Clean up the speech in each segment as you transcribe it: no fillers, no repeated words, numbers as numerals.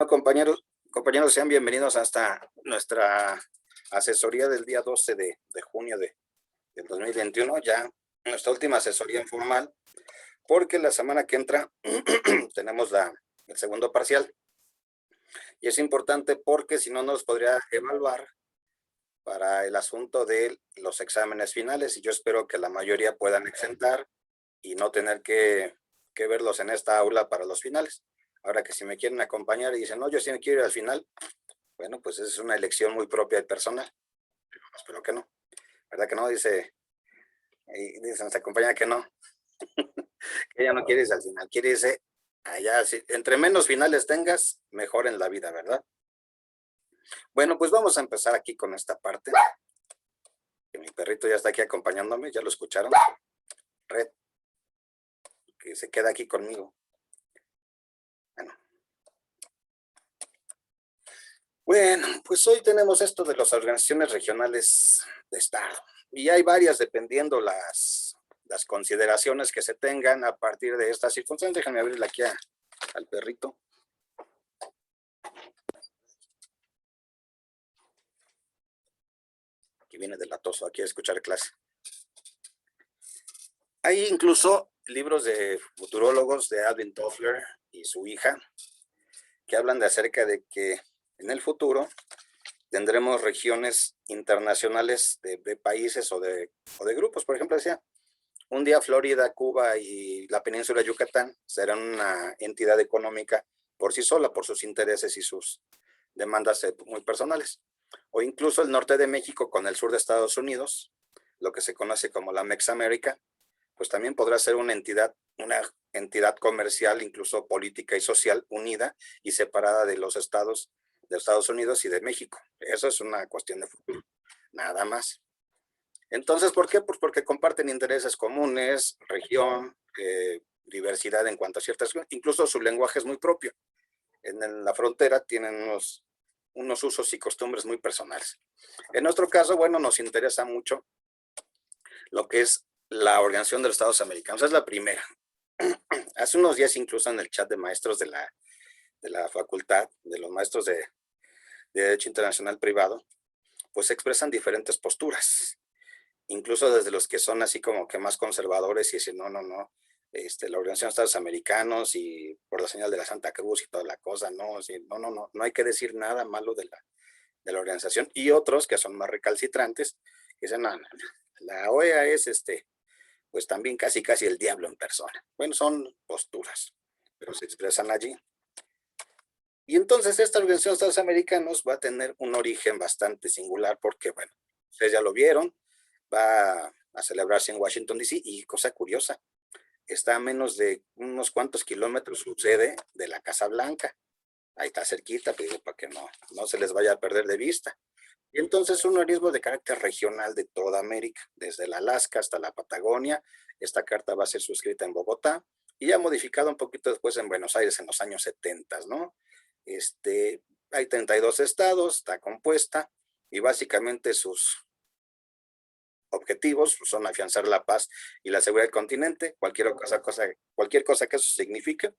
Compañeros, sean bienvenidos hasta nuestra asesoría del día 12 de junio del 2021, ya nuestra última asesoría informal, porque la semana que entra tenemos el segundo parcial. Y es importante porque si no nos podría evaluar para el asunto de los exámenes finales, y yo espero que la mayoría puedan exentar y no tener que verlos en esta aula para los finales. Ahora que si me quieren acompañar y dicen, no, yo sí me quiero ir al final, bueno, pues es una elección muy propia y personal. Espero que no. ¿Verdad que no? Dice nuestra compañera que no. Que ella no quiere irse al final, quiere irse allá. Entre menos finales tengas, mejor en la vida, ¿verdad? Bueno, pues vamos a empezar aquí con esta parte. Mi perrito ya está aquí acompañándome, ya lo escucharon. Red, que se queda aquí conmigo. Bueno, pues hoy tenemos esto de las organizaciones regionales de Estado. Y hay varias dependiendo las consideraciones que se tengan a partir de estas circunstancias. Déjenme abrirle aquí al perrito. Aquí viene del latoso, aquí a escuchar clase. Hay incluso libros de futurólogos de Alvin Toffler y su hija que hablan de acerca de que en el futuro tendremos regiones internacionales de países o de grupos. Por ejemplo, decía, un día Florida, Cuba y la península de Yucatán serán una entidad económica por sí sola, por sus intereses y sus demandas muy personales. O incluso el norte de México con el sur de Estados Unidos, lo que se conoce como la Mexamérica, pues también podrá ser una entidad comercial, incluso política y social, unida y separada de los estados de Estados Unidos y de México. Eso es una cuestión de futuro, nada más. Entonces, ¿por qué? Pues porque comparten intereses comunes, región, diversidad en cuanto a ciertas cosas, incluso su lenguaje es muy propio. En la frontera tienen unos usos y costumbres muy personales. En nuestro caso, bueno, nos interesa mucho lo que es la Organización de los Estados Americanos. Es la primera. Hace unos días, incluso en el chat de maestros de la facultad, de los maestros de Derecho Internacional Privado, pues expresan diferentes posturas, incluso desde los que son así como que más conservadores y dicen, no, la Organización de Estados Americanos y por la señal de la Santa Cruz y toda la cosa, no, no hay que decir nada malo de la organización. Y otros que son más recalcitrantes, que dicen, no, la OEA es pues también casi el diablo en persona. Bueno, son posturas, pero se expresan allí. Y entonces esta Organización de Estados Americanos va a tener un origen bastante singular porque, bueno, ustedes ya lo vieron, va a celebrarse en Washington, D.C. y cosa curiosa, está a menos de unos cuantos kilómetros su sede de la Casa Blanca. Ahí está cerquita, pero para que no se les vaya a perder de vista. Y entonces un organismo de carácter regional de toda América, desde el Alaska hasta la Patagonia. Esta carta va a ser suscrita en Bogotá y ya modificada un poquito después en Buenos Aires en los años 70, ¿no? Hay 32 estados, está compuesta y básicamente sus objetivos son afianzar la paz y la seguridad del continente, cualquier cosa que eso signifique,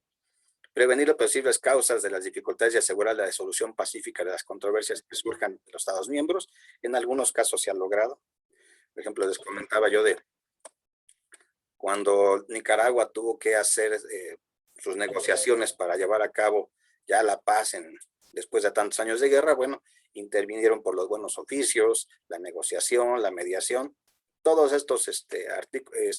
prevenir las posibles causas de las dificultades y asegurar la resolución pacífica de las controversias que surjan de los Estados miembros. En algunos casos se ha logrado. Por ejemplo, les comentaba yo de cuando Nicaragua tuvo que hacer sus negociaciones para llevar a cabo ya la paz después de tantos años de guerra. Bueno, intervinieron por los buenos oficios, la negociación, la mediación, todos estos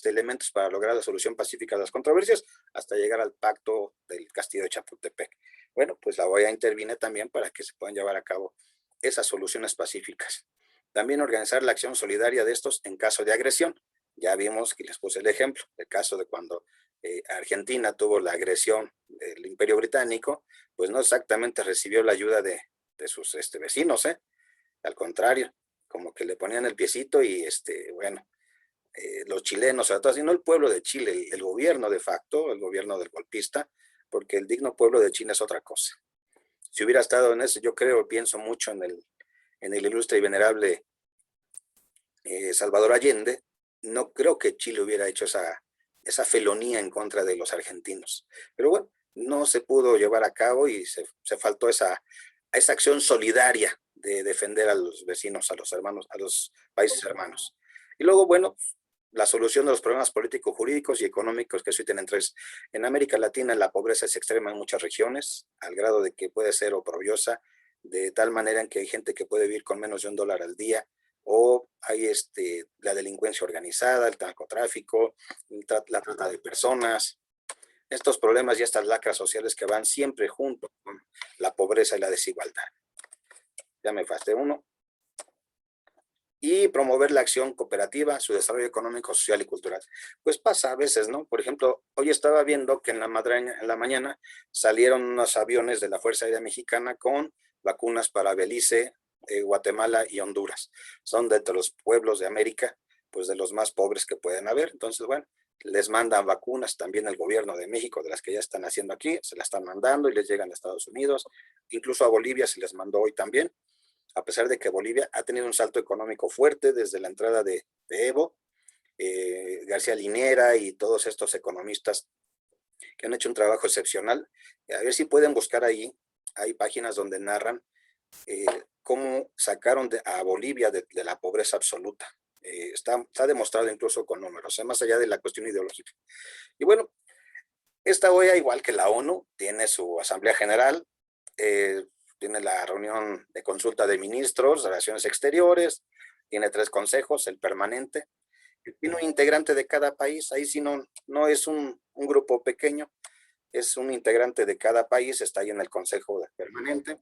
elementos para lograr la solución pacífica de las controversias hasta llegar al pacto del Castillo de Chapultepec. Bueno, pues la OEA interviene también para que se puedan llevar a cabo esas soluciones pacíficas. También organizar la acción solidaria de estos en caso de agresión. Ya vimos que les puse el ejemplo, el caso de cuando Argentina tuvo la agresión del Imperio Británico, pues no exactamente recibió la ayuda de sus vecinos, al contrario, como que le ponían el piecito y los chilenos, sobre todo, sino el pueblo de Chile, el gobierno de facto, el gobierno del golpista, porque el digno pueblo de Chile es otra cosa. Si hubiera estado en eso, yo pienso mucho en el ilustre y venerable Salvador Allende, no creo que Chile hubiera hecho esa felonía en contra de los argentinos. Pero bueno, no se pudo llevar a cabo y se faltó esa acción solidaria de defender a los vecinos, a los hermanos, a los países hermanos. Y luego, bueno, la solución de los problemas políticos, jurídicos y económicos que hoy tienen tres. En América Latina la pobreza es extrema en muchas regiones, al grado de que puede ser oprobiosa, de tal manera en que hay gente que puede vivir con menos de $1 al día, o hay la delincuencia organizada, el narcotráfico, la trata de personas, estos problemas y estas lacras sociales que van siempre junto con la pobreza y la desigualdad. Ya me fasté uno. Y promover la acción cooperativa, su desarrollo económico, social y cultural. Pues pasa a veces, ¿no? Por ejemplo, hoy estaba viendo que en la mañana salieron unos aviones de la Fuerza Aérea Mexicana con vacunas para Belice, Guatemala y Honduras. Son de los pueblos de América, pues de los más pobres que pueden haber. Entonces, bueno, les mandan vacunas también el gobierno de México, de las que ya están haciendo aquí, se las están mandando y les llegan a Estados Unidos. Incluso a Bolivia se les mandó hoy también, a pesar de que Bolivia ha tenido un salto económico fuerte desde la entrada de Evo, García Linera y todos estos economistas que han hecho un trabajo excepcional. A ver si pueden buscar ahí, hay páginas donde narran cómo sacaron a Bolivia de la pobreza absoluta. Está demostrado incluso con números, más allá de la cuestión ideológica. Y bueno, esta OEA, igual que la ONU, tiene su Asamblea General, tiene la reunión de consulta de ministros, relaciones exteriores, tiene 3 consejos, el permanente, tiene un integrante de cada país, ahí sí no es un grupo pequeño, es un integrante de cada país, está ahí en el consejo permanente,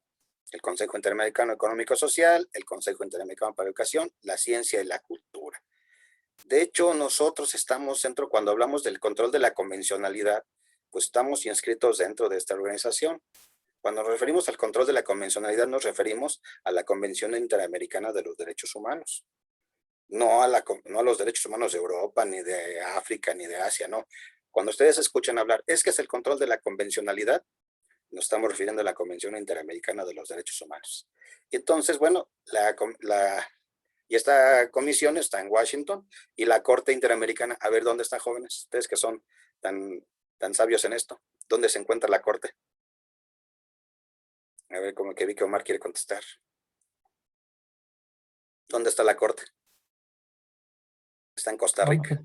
el Consejo Interamericano Económico Social, el Consejo Interamericano para la Educación, la Ciencia y la Cultura. De hecho, nosotros estamos dentro, cuando hablamos del control de la convencionalidad, pues estamos inscritos dentro de esta organización. Cuando nos referimos al control de la convencionalidad, nos referimos a la Convención Interamericana de los Derechos Humanos. No a los derechos humanos de Europa, ni de África, ni de Asia, no. Cuando ustedes escuchan hablar, es que es el control de la convencionalidad, nos estamos refiriendo a la Convención Interamericana de los Derechos Humanos. Y entonces, bueno, y esta comisión está en Washington, y la Corte Interamericana, a ver, ¿dónde están, jóvenes? Ustedes que son tan sabios en esto, ¿dónde se encuentra la Corte? A ver, como que vi que Omar quiere contestar. ¿Dónde está la Corte? Está en Costa Rica.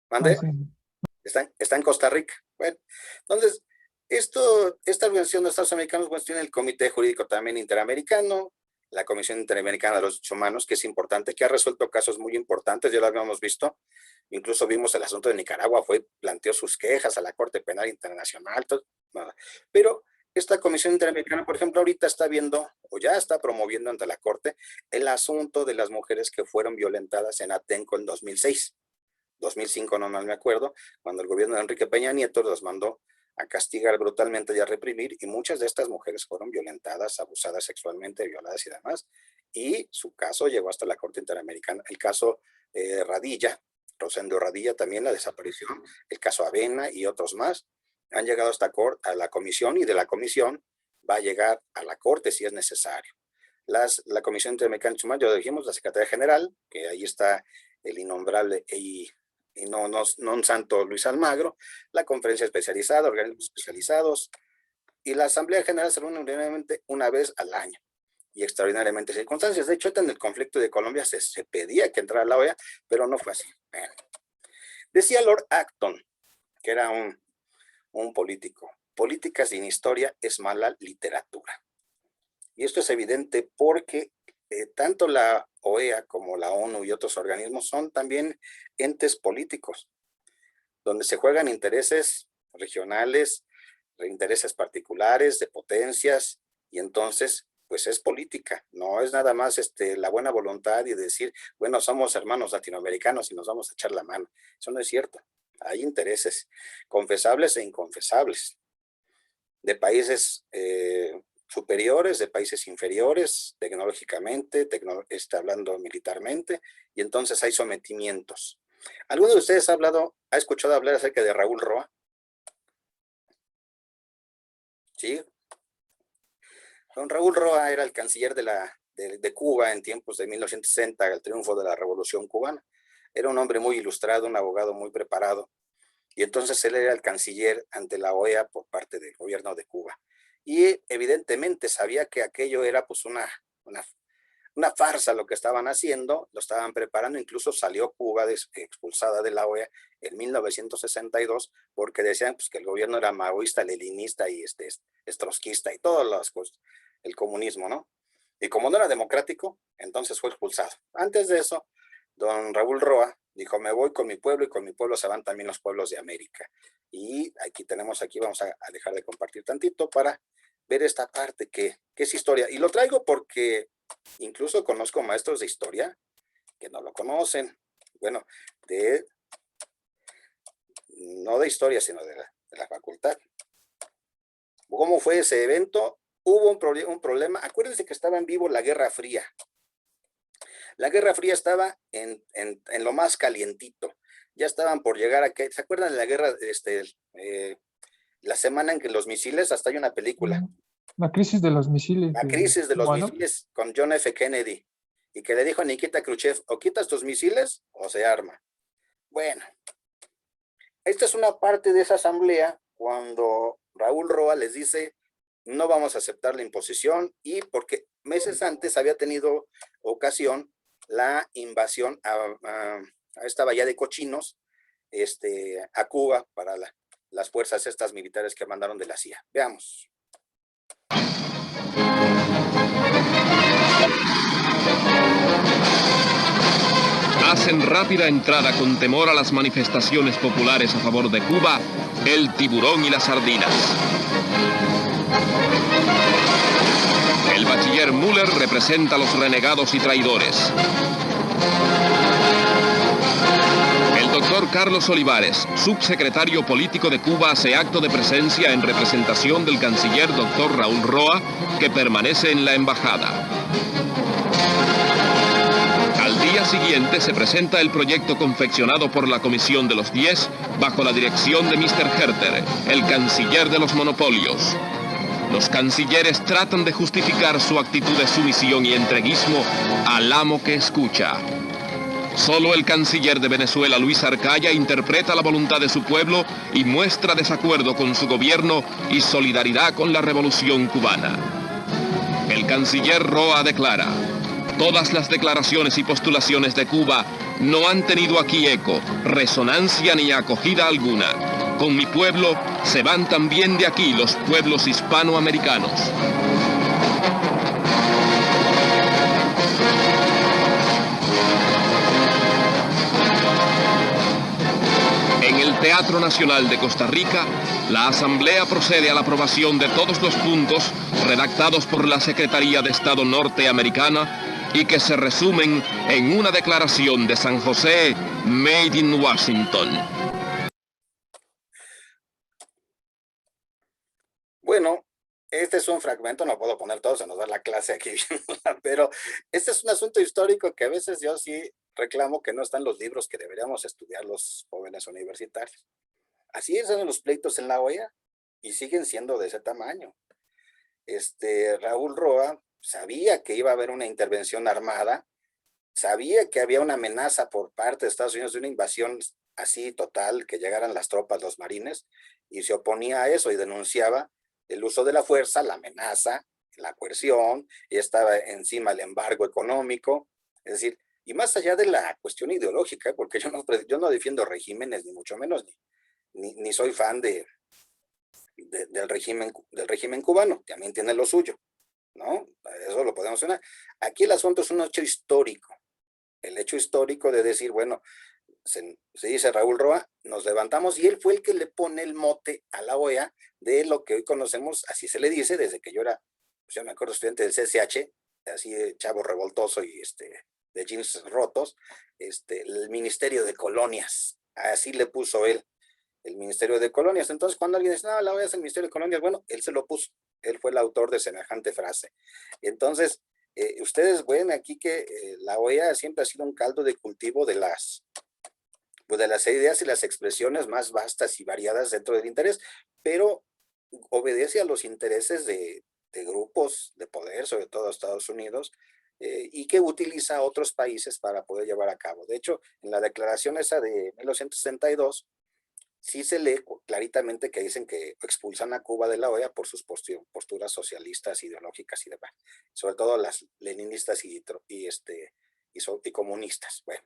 ¿Mande? Sí. Está en Costa Rica. Bueno, entonces, esta organización de Estados Americanos, pues, tiene el Comité Jurídico también Interamericano, la Comisión Interamericana de los Derechos Humanos, que es importante, que ha resuelto casos muy importantes, ya lo habíamos visto. Incluso vimos el asunto de Nicaragua, planteó sus quejas a la Corte Penal Internacional, todo, nada. Pero esta Comisión Interamericana, por ejemplo, ahorita está viendo, o ya está promoviendo ante la Corte, el asunto de las mujeres que fueron violentadas en Atenco en 2006. 2005, no mal me acuerdo, cuando el gobierno de Enrique Peña Nieto los mandó a castigar brutalmente y a reprimir, y muchas de estas mujeres fueron violentadas, abusadas sexualmente, violadas y demás, y su caso llegó hasta la Corte Interamericana. El caso Radilla, Rosendo Radilla, también la desaparición, el caso Avena y otros más, han llegado hasta a la comisión, y de la comisión va a llegar a la Corte si es necesario. La Comisión Interamericana de Derechos Humanos, ya lo dijimos, la Secretaría General, que ahí está el innombrable y no un santo Luis Almagro, la conferencia especializada, organismos especializados, y la Asamblea General se reúne ordinariamente una vez al año, y extraordinariamente circunstancias. De hecho, en el conflicto de Colombia se pedía que entrara la OEA, pero no fue así. Bueno. Decía Lord Acton, que era un político, política sin historia es mala literatura. Y esto es evidente porque tanto la OEA como la ONU y otros organismos son también entes políticos, donde se juegan intereses regionales, intereses particulares, de potencias, y entonces, pues es política, no es nada más la buena voluntad y decir, bueno, somos hermanos latinoamericanos y nos vamos a echar la mano. Eso no es cierto. Hay intereses confesables e inconfesables, de países superiores, de países inferiores, tecnológicamente, hablando militarmente, y entonces hay sometimientos. ¿Alguno de ustedes ha escuchado hablar acerca de Raúl Roa? Sí. Don Raúl Roa era el canciller de Cuba en tiempos de 1960, el triunfo de la Revolución Cubana. Era un hombre muy ilustrado, un abogado muy preparado, y entonces él era el canciller ante la OEA por parte del gobierno de Cuba. Y evidentemente sabía que aquello era pues una farsa lo que estaban haciendo, lo estaban preparando, incluso salió Cuba expulsada de la OEA en 1962 porque decían pues, que el gobierno era maoísta, leninista y trotskista y todas las cosas, el comunismo, ¿no? Y como no era democrático, entonces fue expulsado. Antes de eso, don Raúl Roa dijo, me voy con mi pueblo y con mi pueblo se van también los pueblos de América. Y aquí vamos a dejar de compartir tantito para ver esta parte que es historia. Y lo traigo porque incluso conozco maestros de historia que no lo conocen. Bueno, no de historia, sino de la facultad. ¿Cómo fue ese evento? Hubo un problema. Acuérdense que estaba en vivo la Guerra Fría. La Guerra Fría estaba en lo más calientito. Ya estaban por llegar a que, ¿se acuerdan de la guerra, la semana en que los misiles, hasta hay una película? La crisis de los misiles. La crisis de los misiles con John F. Kennedy. Y que le dijo a Nikita Khrushchev, o quitas tus misiles o se arma. Bueno, esta es una parte de esa asamblea cuando Raúl Roa les dice, no vamos a aceptar la imposición, y porque meses antes había tenido ocasión la invasión a esta bahía de Cochinos, a Cuba para las fuerzas estas militares que mandaron de la CIA. Veamos. Hacen rápida entrada con temor a las manifestaciones populares a favor de Cuba, el tiburón y las sardinas. El bachiller Müller representa a los renegados y traidores. El doctor Carlos Olivares, subsecretario político de Cuba, hace acto de presencia en representación del canciller doctor Raúl Roa, que permanece en la embajada. Al día siguiente se presenta el proyecto confeccionado por la Comisión de los 10 bajo la dirección de Mr. Herter, el canciller de los monopolios. Los cancilleres tratan de justificar su actitud de sumisión y entreguismo al amo que escucha. Solo el canciller de Venezuela, Luis Arcaya, interpreta la voluntad de su pueblo y muestra desacuerdo con su gobierno y solidaridad con la revolución cubana. El canciller Roa declara: todas las declaraciones y postulaciones de Cuba no han tenido aquí eco, resonancia ni acogida alguna. Con mi pueblo se van también de aquí los pueblos hispanoamericanos. En el Teatro Nacional de Costa Rica, la Asamblea procede a la aprobación de todos los puntos redactados por la Secretaría de Estado norteamericana y que se resumen en una declaración de San José, Made in Washington. Bueno, este es un fragmento, no puedo poner todo, se nos da la clase aquí, pero este es un asunto histórico que a veces yo sí reclamo que no están los libros que deberíamos estudiar los jóvenes universitarios. Así son los pleitos en la OEA y siguen siendo de ese tamaño. Raúl Roa sabía que iba a haber una intervención armada, sabía que había una amenaza por parte de Estados Unidos de una invasión así total, que llegaran las tropas, los marines, y se oponía a eso y denunciaba el uso de la fuerza, la amenaza, la coerción, y estaba encima el embargo económico, es decir, y más allá de la cuestión ideológica, porque yo no defiendo regímenes, ni mucho menos, ni soy fan del régimen cubano, también tiene lo suyo, ¿no? Eso lo podemos mencionar. Aquí el asunto es un hecho histórico, el hecho histórico de decir, bueno, se dice Raúl Roa, nos levantamos, y él fue el que le pone el mote a la OEA de lo que hoy conocemos, así se le dice, desde que yo era, pues yo me acuerdo, estudiante del CCH, así de chavo revoltoso y de jeans rotos, el Ministerio de Colonias, así le puso él, el Ministerio de Colonias. Entonces, cuando alguien dice, no, la OEA es el Ministerio de Colonias, bueno, él se lo puso, él fue el autor de semejante frase. Entonces, ustedes ven aquí que la OEA siempre ha sido un caldo de cultivo de las ideas y las expresiones más vastas y variadas dentro del interés, pero obedece a los intereses de grupos de poder, sobre todo Estados Unidos, y que utiliza a otros países para poder llevar a cabo. De hecho, en la declaración esa de 1962, sí se lee claritamente que dicen que expulsan a Cuba de la OEA por sus posturas socialistas, ideológicas y demás, sobre todo las leninistas y comunistas. Bueno,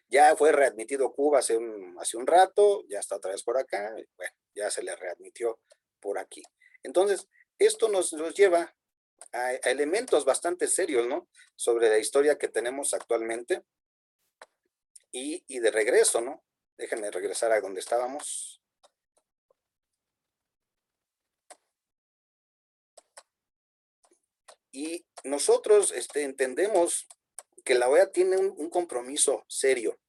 ya fue readmitido Cuba hace un rato, ya está otra vez por acá, bueno, ya se le readmitió por aquí. Entonces, esto nos lleva a elementos bastante serios, ¿no? Sobre la historia que tenemos actualmente y de regreso, ¿no? Déjenme regresar a donde estábamos. Y nosotros entendemos que la OEA tiene un compromiso serio.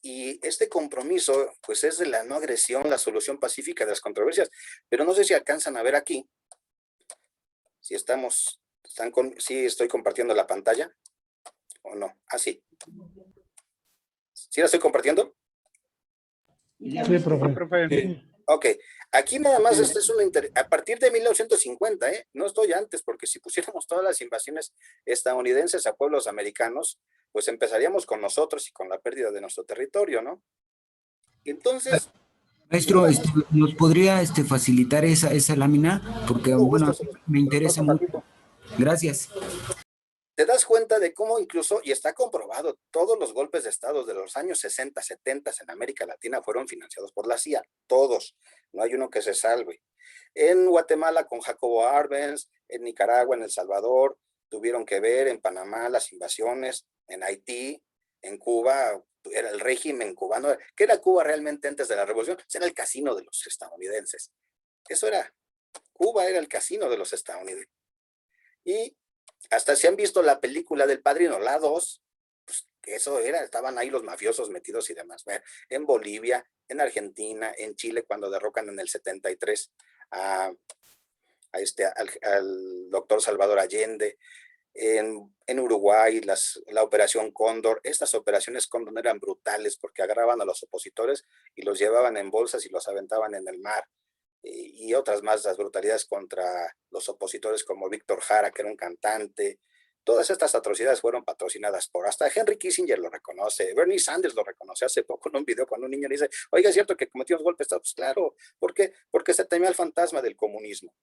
Y este compromiso, pues, es de la no agresión, la solución pacífica de las controversias. Pero no sé si alcanzan a ver aquí. Si sí estoy compartiendo la pantalla o no. Ah, sí. ¿Sí la estoy compartiendo? Sí, profe. Sí. Ok, aquí nada más a partir de 1950, no estoy antes, porque si pusiéramos todas las invasiones estadounidenses a pueblos americanos, pues empezaríamos con nosotros y con la pérdida de nuestro territorio, ¿no? Entonces... Maestro, ¿nos podría facilitar esa lámina? Porque, bueno, me interesa mucho. Gracias. Te das cuenta de cómo incluso, y está comprobado, todos los golpes de Estado de los años 60, 70 en América Latina fueron financiados por la CIA, todos, no hay uno que se salve. En Guatemala con Jacobo Arbenz, en Nicaragua, en El Salvador, tuvieron que ver, en Panamá las invasiones, en Haití, en Cuba, era el régimen cubano. ¿Qué era Cuba realmente antes de la revolución? Era el casino de los estadounidenses. Eso era, Cuba era el casino de los estadounidenses. Y hasta si han visto la película del Padrino, la 2, pues eso era, estaban ahí los mafiosos metidos y demás. En Bolivia, en Argentina, en Chile, cuando derrocan en el 73 al doctor Salvador Allende, en Uruguay, la operación Cóndor. Estas operaciones Cóndor eran brutales porque agarraban a los opositores y los llevaban en bolsas y los aventaban en el mar. Y otras más, las brutalidades contra los opositores como Víctor Jara, que era un cantante. Todas estas atrocidades fueron patrocinadas por, hasta Henry Kissinger lo reconoce, Bernie Sanders lo reconoce hace poco en un video cuando un niño le dice, oiga, ¿es cierto que cometió golpes de Estado? Pues claro, ¿por qué? Porque se temía el fantasma del comunismo.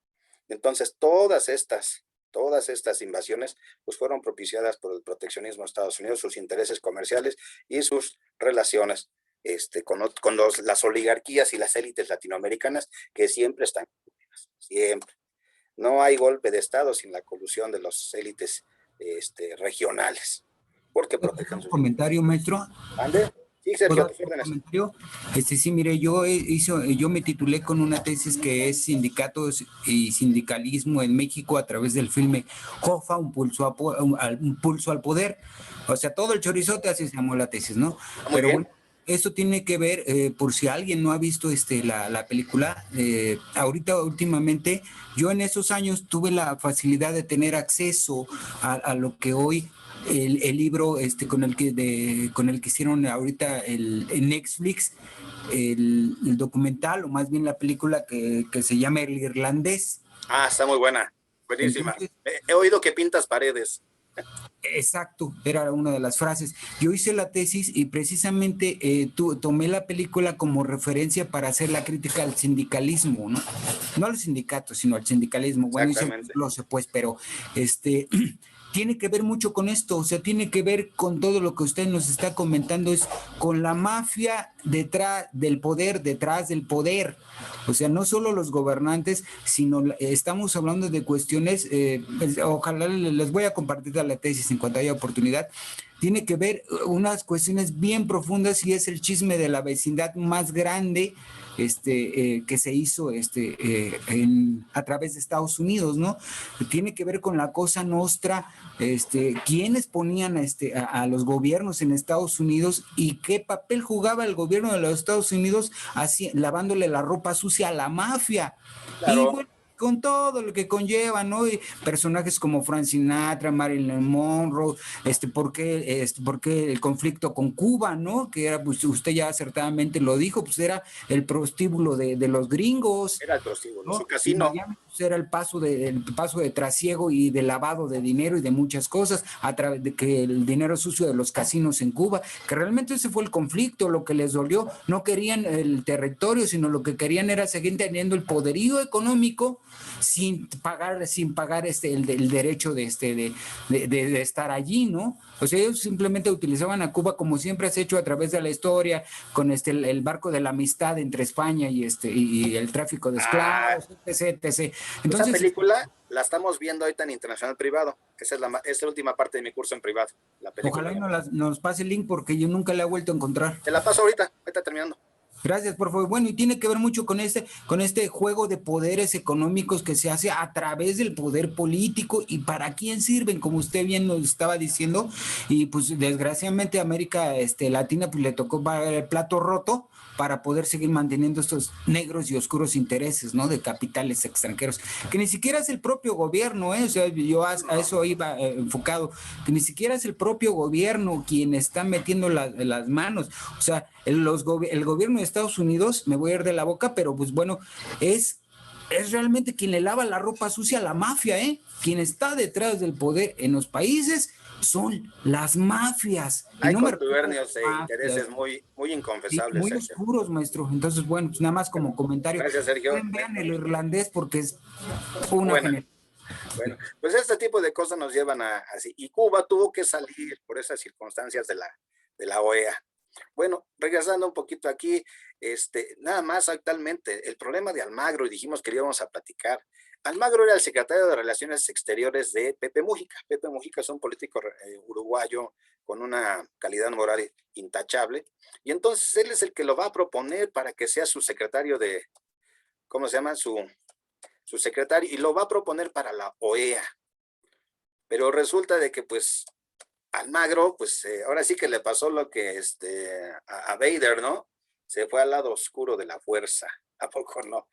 Entonces, todas estas invasiones pues fueron propiciadas por el proteccionismo de Estados Unidos, sus intereses comerciales y sus relaciones con las oligarquías y las élites latinoamericanas que siempre están, siempre. No hay golpe de Estado sin la colusión de las élites regionales. Porque protegen sus... ¿Comentario, maestro? ¿Ande? Sí, Sergio, tus órdenes. ¿Comentario? Sí, mire, yo me titulé con una tesis que es Sindicatos y Sindicalismo en México a través del filme Jofa, un pulso al poder. O sea, todo el chorizote, así se llamó la tesis, ¿no? Muy Pero bien. Bueno, esto tiene que ver, por si alguien no ha visto la película, últimamente, yo en esos años tuve la facilidad de tener acceso a lo que hoy el libro con el que hicieron ahorita en Netflix, el documental, o más bien la película que se llama El Irlandés. Ah, está muy buena, buenísima. Entonces, he oído que pintas paredes. Exacto, era una de las frases. Yo hice la tesis y precisamente tomé la película como referencia para hacer la crítica al sindicalismo, ¿no? No al sindicato, sino al sindicalismo. Bueno, lo sé, pues, pero tiene que ver mucho con esto, o sea, tiene que ver con todo lo que usted nos está comentando, es con la mafia detrás del poder, o sea, no solo los gobernantes, sino estamos hablando de cuestiones, ojalá les voy a compartir la tesis en cuanto haya oportunidad. Tiene que ver unas cuestiones bien profundas y es el chisme de la vecindad más grande que se hizo a través de Estados Unidos, ¿no? Tiene que ver con la Cosa Nostra, quiénes ponían a los gobiernos en Estados Unidos y qué papel jugaba el gobierno de los Estados Unidos lavándole la ropa sucia a la mafia. Claro. Y bueno, con todo lo que conlleva, ¿no? Y personajes como Frank Sinatra, Marilyn Monroe, ¿por qué el conflicto con Cuba, ¿no? Que era, pues usted ya acertadamente lo dijo, pues era el prostíbulo de los gringos. Era el prostíbulo, ¿No? su Y casino. Miami pues, era el paso de trasiego y de lavado de dinero y de muchas cosas, a través de que el dinero sucio de los casinos en Cuba, que realmente ese fue el conflicto, lo que les dolió, no querían el territorio, sino lo que querían era seguir teniendo el poderío económico sin pagar el derecho de estar allí, ¿no? O sea, ellos simplemente utilizaban a Cuba como siempre has hecho a través de la historia, con el barco de la amistad entre España y el tráfico de Ah, esclavos, etc, etc. esa Entonces, película la estamos viendo ahorita en Internacional Privado. Esa es la última parte de mi curso en privado, la película. ojalá y nos pase el link porque yo nunca la he vuelto a encontrar. Te la paso ahorita terminando. Gracias, por favor. Bueno, y tiene que ver mucho con este juego de poderes económicos que se hace a través del poder político y para quién sirven, como usted bien nos estaba diciendo. Y pues desgraciadamente a América Latina pues le tocó pagar el plato roto para poder seguir manteniendo estos negros y oscuros intereses, ¿no? De capitales extranjeros, que ni siquiera es el propio gobierno, ¿eh? O sea, yo a eso iba enfocado, que ni siquiera es el propio gobierno quien está metiendo las manos. O sea, el gobierno de Estados Unidos, me voy a ir de la boca, pero pues bueno, es realmente quien le lava la ropa sucia a la mafia, ¿eh? Quien está detrás del poder en los países son las mafias. Y Hay no me refiero a contubernios e intereses mafias, muy sí, inconfesables, muy Sergio. oscuros, maestro. Entonces, bueno, pues nada más Bueno, como comentario. gracias, Sergio. Vean el irlandés porque es una Buena. genial. Bueno, pues este tipo de cosas nos llevan a así. Y Cuba tuvo que salir por esas circunstancias de la OEA. Bueno, regresando un poquito aquí, nada más actualmente, el problema de Almagro, y dijimos que íbamos a platicar. Almagro era el secretario de Relaciones Exteriores de Pepe Mujica. Pepe Mujica es un político uruguayo con una calidad moral intachable, y entonces él es el que lo va a proponer para que sea su secretario de, ¿cómo se llama? Su secretario, y lo va a proponer para la OEA. Pero resulta de que pues Almagro, pues ahora sí que le pasó lo que a Vader, ¿no? Se fue al lado oscuro de la fuerza, ¿a poco no?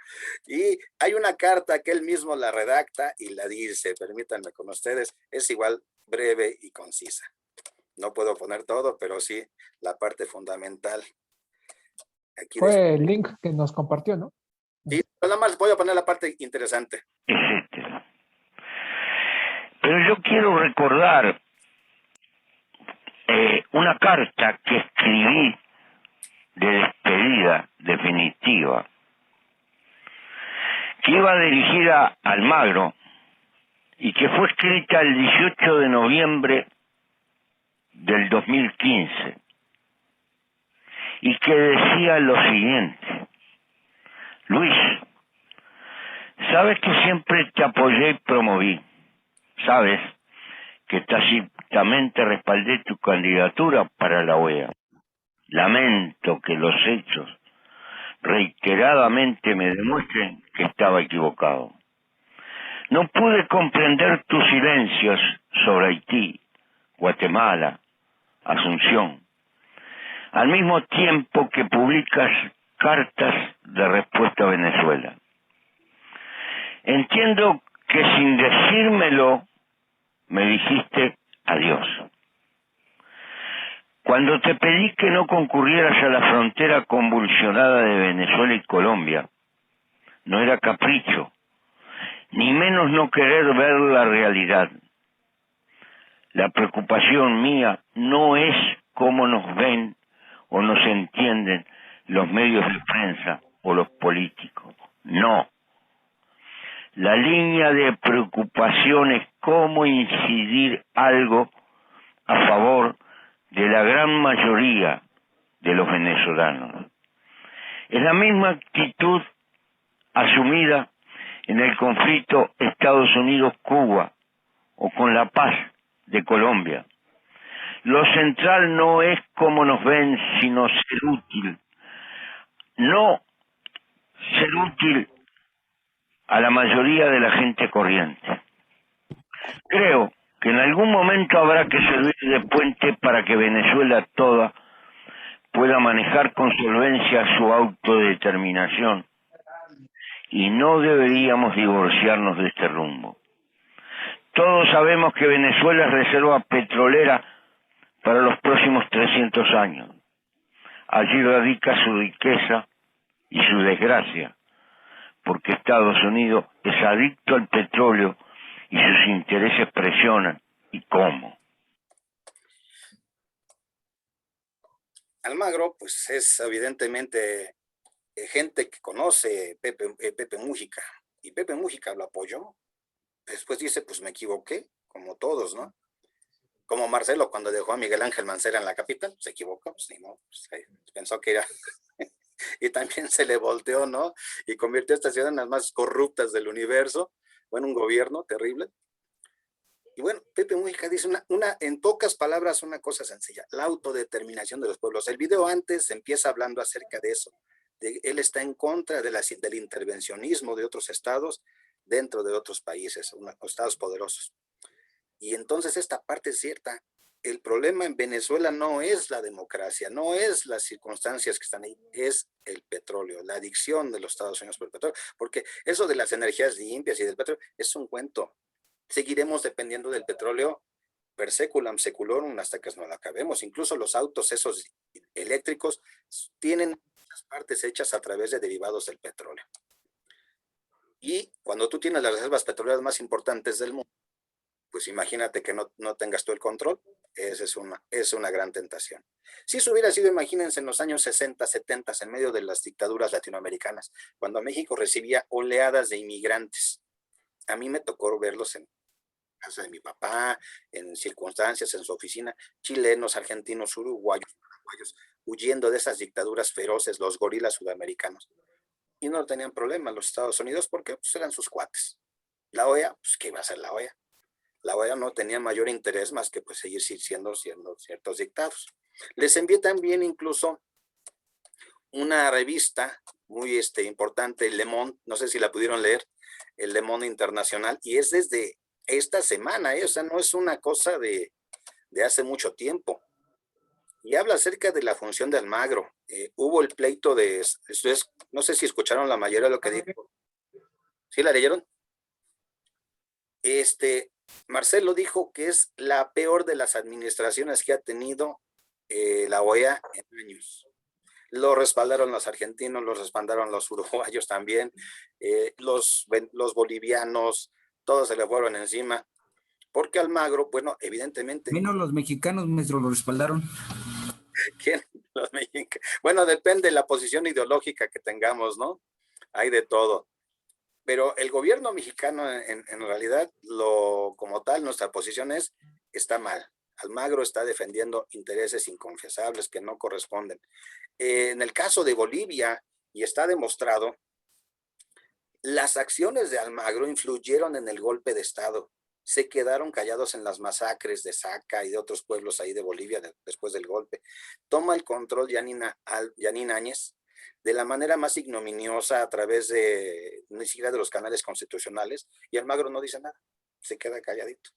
Y hay una carta que él mismo la redacta y la dice, permítanme con ustedes, es igual breve y concisa. No puedo poner todo, pero sí la parte fundamental. Aquí Fue el link que nos compartió, ¿no? sí, nada más voy a poner la parte interesante. Etcétera. Pero yo quiero recordar una carta que escribí de despedida definitiva, que iba dirigida a Almagro y que fue escrita el 18 de noviembre del 2015 y que decía lo siguiente: Luis, sabes que siempre te apoyé y promoví, sabes que tácitamente respaldé tu candidatura para la OEA. Lamento que los hechos reiteradamente me demuestren que estaba equivocado. No pude comprender tus silencios sobre Haití, Guatemala, Asunción, al mismo tiempo que publicas cartas de respuesta a Venezuela. Entiendo que sin decírmelo me dijiste adiós. Cuando te pedí que no concurrieras a la frontera convulsionada de Venezuela y Colombia, no era capricho, ni menos no querer ver la realidad. La preocupación mía no es cómo nos ven o nos entienden los medios de prensa o los políticos. No. La línea de preocupación es cómo incidir algo a favor de la gran mayoría de los venezolanos. Es la misma actitud asumida en el conflicto Estados Unidos-Cuba o con la paz de Colombia. Lo central no es cómo nos ven, sino ser útil. No ser útil a la mayoría de la gente corriente. Creo que en algún momento habrá que servir de puente para que Venezuela toda pueda manejar con solvencia su autodeterminación y no deberíamos divorciarnos de este rumbo. Todos sabemos que Venezuela es reserva petrolera para los próximos 300 años. Allí radica su riqueza y su desgracia, porque Estados Unidos es adicto al petróleo y sus intereses presionan. ¿Y cómo? Almagro, pues es evidentemente gente que conoce Pepe Mújica, y Pepe Mújica lo apoyó. Después dice, pues me equivoqué, como todos, ¿no? Como Marcelo cuando dejó a Miguel Ángel Mancera en la capital, se equivocó, pues, no, pues, pensó que era... y también se le volteó, ¿no? Y convirtió a esta ciudad en las más corruptas del universo, bueno, un gobierno terrible. Y bueno, Pepe Mújica dice en pocas palabras una cosa sencilla, la autodeterminación de los pueblos. El video antes empieza hablando acerca de eso. Él está en contra del intervencionismo de otros estados dentro de otros países, estados poderosos. Y entonces esta parte es cierta. El problema en Venezuela no es la democracia, no es las circunstancias que están ahí, es el petróleo, la adicción de los Estados Unidos por el petróleo, porque eso de las energías limpias y del petróleo es un cuento. Seguiremos dependiendo del petróleo per seculam seculorum hasta que nos la acabemos. Incluso los autos esos eléctricos tienen las partes hechas a través de derivados del petróleo. Y cuando tú tienes las reservas petroleras más importantes del mundo, pues imagínate que no tengas tú el control. Esa es una gran tentación. Si eso hubiera sido, imagínense, en los años 60, 70, en medio de las dictaduras latinoamericanas, cuando México recibía oleadas de inmigrantes. A mí me tocó verlos en casa de mi papá, en circunstancias, en su oficina, chilenos, argentinos, uruguayos, huyendo de esas dictaduras feroces, los gorilas sudamericanos. Y no tenían problema los Estados Unidos porque pues, eran sus cuates. La OEA, pues ¿qué iba a hacer la OEA? La OEA no tenía mayor interés más que pues seguir siendo ciertos dictados. Les envié también incluso una revista muy importante, Le Monde, no sé si la pudieron leer, el Le Monde Internacional, y es desde esta semana, o sea, no es una cosa de hace mucho tiempo. Y habla acerca de la función de Almagro. Hubo el pleito no sé si escucharon la mayoría de lo que dijo. ¿Sí la leyeron? Marcelo dijo que es la peor de las administraciones que ha tenido la OEA en años. Lo respaldaron los argentinos, lo respaldaron los uruguayos también, los bolivianos, todos se le fueron encima, porque Almagro, bueno, evidentemente... Menos los mexicanos, maestro, lo respaldaron. ¿Quién? Los mexicanos. Bueno, depende de la posición ideológica que tengamos, ¿no? Hay de todo. Pero el gobierno mexicano, en realidad, como tal, nuestra posición está mal. Almagro está defendiendo intereses inconfesables que no corresponden. En el caso de Bolivia, y está demostrado, las acciones de Almagro influyeron en el golpe de Estado. Se quedaron callados en las masacres de Saca y de otros pueblos ahí de Bolivia después del golpe. Toma el control Yanín Áñez de la manera más ignominiosa a través de, ni siquiera de los canales constitucionales, y Almagro no dice nada, se queda calladito.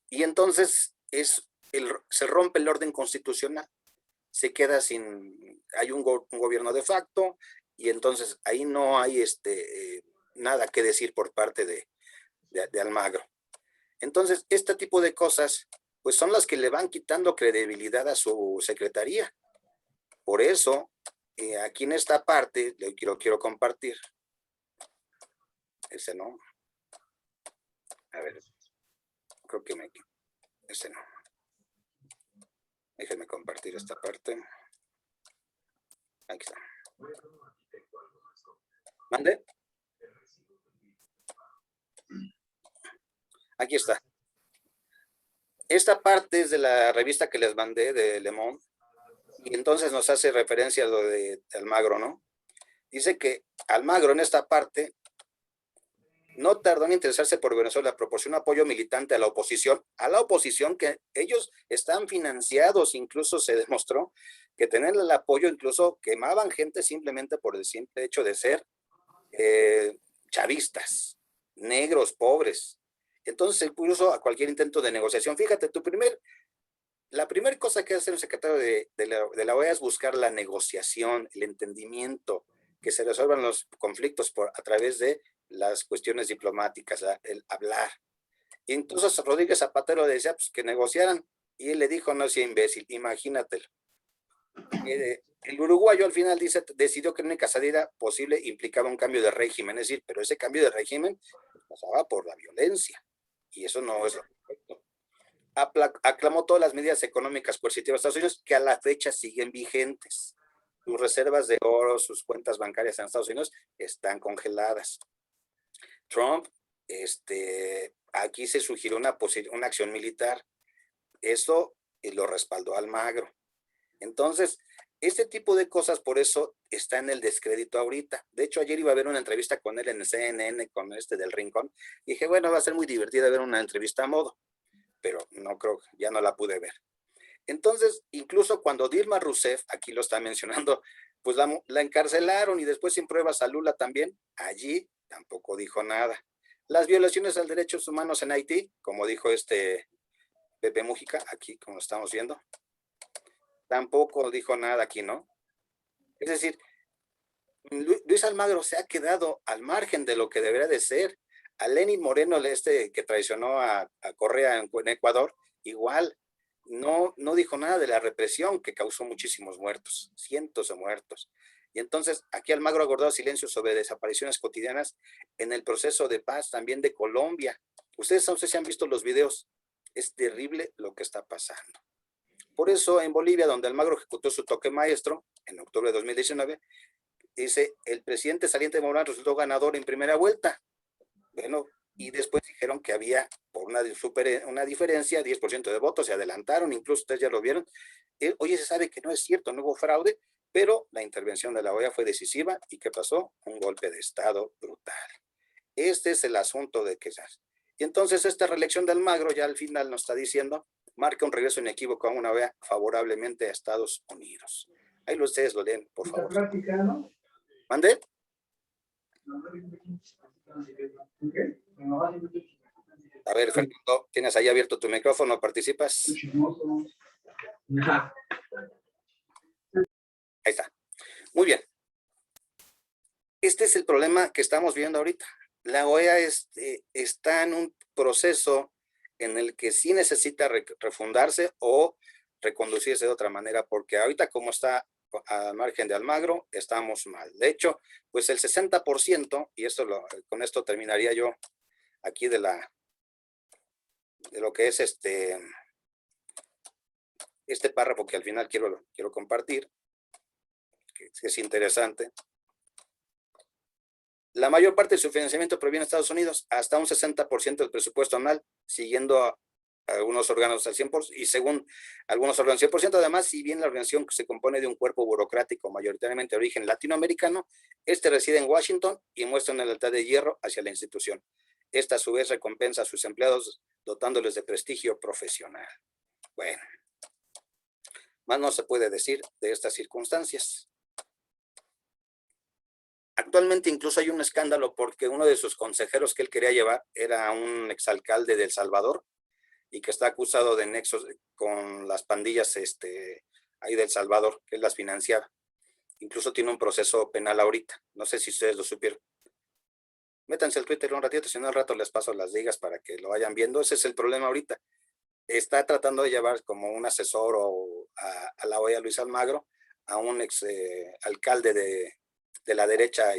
Y entonces se rompe el orden constitucional, se queda hay un gobierno de facto, y entonces ahí no hay nada que decir por parte de Almagro. Entonces, este tipo de cosas, pues son las que le van quitando credibilidad a su secretaría. Por eso, aquí en esta parte, lo quiero compartir. Ese no. A ver, creo que ese no. Déjenme compartir esta parte. Aquí está. ¿Mande? Aquí está. Esta parte es de la revista que les mandé de Le Monde, y entonces nos hace referencia a lo de Almagro, ¿no? Dice que Almagro en esta parte no tardó en interesarse por Venezuela, proporcionó apoyo militante a la oposición que ellos están financiados, incluso se demostró que tener el apoyo, incluso quemaban gente simplemente por el simple hecho de ser chavistas, negros, pobres. Entonces, incluso a cualquier intento de negociación, fíjate, la primera cosa que hace el secretario de la OEA es buscar la negociación, el entendimiento, que se resuelvan los conflictos a través de las cuestiones diplomáticas, el hablar. Y entonces Rodríguez Zapatero decía pues, que negociaran, y él le dijo, no sea imbécil, imagínatelo. El uruguayo al final decidió que la única salida posible implicaba un cambio de régimen, es decir, pero ese cambio de régimen pasaba por la violencia, y eso no es lo correcto. Aclamó todas las medidas económicas coercitivas de Estados Unidos que a la fecha siguen vigentes. Sus reservas de oro, sus cuentas bancarias en Estados Unidos están congeladas. Trump, aquí se sugirió una acción militar. Eso lo respaldó Almagro. Entonces, este tipo de cosas, por eso está en el descrédito ahorita. De hecho, ayer iba a ver una entrevista con él en el CNN, con del Rincón, y dije, bueno, va a ser muy divertida ver una entrevista a modo, pero no creo, ya no la pude ver. Entonces, incluso cuando Dilma Rousseff, aquí lo está mencionando, pues la encarcelaron y después sin pruebas a Lula también, allí tampoco dijo nada. Las violaciones a los derechos humanos en Haití, como dijo Pepe Mújica, aquí como lo estamos viendo, tampoco dijo nada aquí, ¿no? Es decir, Luis Almagro se ha quedado al margen de lo que debería de ser. A Lenín Moreno, que traicionó a Correa en Ecuador, igual, no dijo nada de la represión que causó muchísimos muertos, cientos de muertos. Y entonces aquí Almagro ha guardado silencio sobre desapariciones cotidianas en el proceso de paz también de Colombia. Ustedes no sé si han visto los videos, es terrible lo que está pasando. Por eso en Bolivia, donde Almagro ejecutó su toque maestro en octubre de 2019, dice, el presidente saliente de Morán resultó ganador en primera vuelta. Bueno, y después dijeron que había por una diferencia, 10% de votos, se adelantaron, incluso ustedes ya lo vieron. Oye, se sabe que no es cierto, no hubo fraude, pero la intervención de la OEA fue decisiva. ¿Y qué pasó? Un golpe de Estado brutal. Este es el asunto de quizás. Y entonces esta reelección de Almagro ya al final nos está diciendo, marca un regreso inequívoco a una OEA favorablemente a Estados Unidos. Ahí ustedes lo leen, por favor. ¿Mande? A ver, Fernando, tienes ahí abierto tu micrófono, ¿participas? Ahí está. Muy bien. Este es el problema que estamos viendo ahorita. La OEA está en un proceso en el que sí necesita refundarse o reconducirse de otra manera, porque ahorita como está al margen de Almagro, estamos mal. De hecho, pues el 60%, y con esto terminaría yo aquí de lo que es este párrafo que al final quiero compartir, que es interesante. La mayor parte de su financiamiento proviene de Estados Unidos, hasta un 60% del presupuesto anual, siguiendo a algunos órganos al 100%, y según algunos órganos 100%, además, si bien la organización se compone de un cuerpo burocrático mayoritariamente de origen latinoamericano, reside en Washington y muestra una lealtad de hierro hacia la institución. Esta a su vez recompensa a sus empleados dotándoles de prestigio profesional. Bueno, más no se puede decir de estas circunstancias. Actualmente incluso hay un escándalo porque uno de sus consejeros que él quería llevar era un exalcalde de El Salvador y que está acusado de nexos con las pandillas ahí de El Salvador, que él las financiaba. Incluso tiene un proceso penal ahorita. No sé si ustedes lo supieron. Métanse al Twitter un ratito, si no al rato les paso las ligas para que lo vayan viendo. Ese es el problema ahorita. Está tratando de llevar como un asesor a la OEA Luis Almagro, a un ex alcalde de la derecha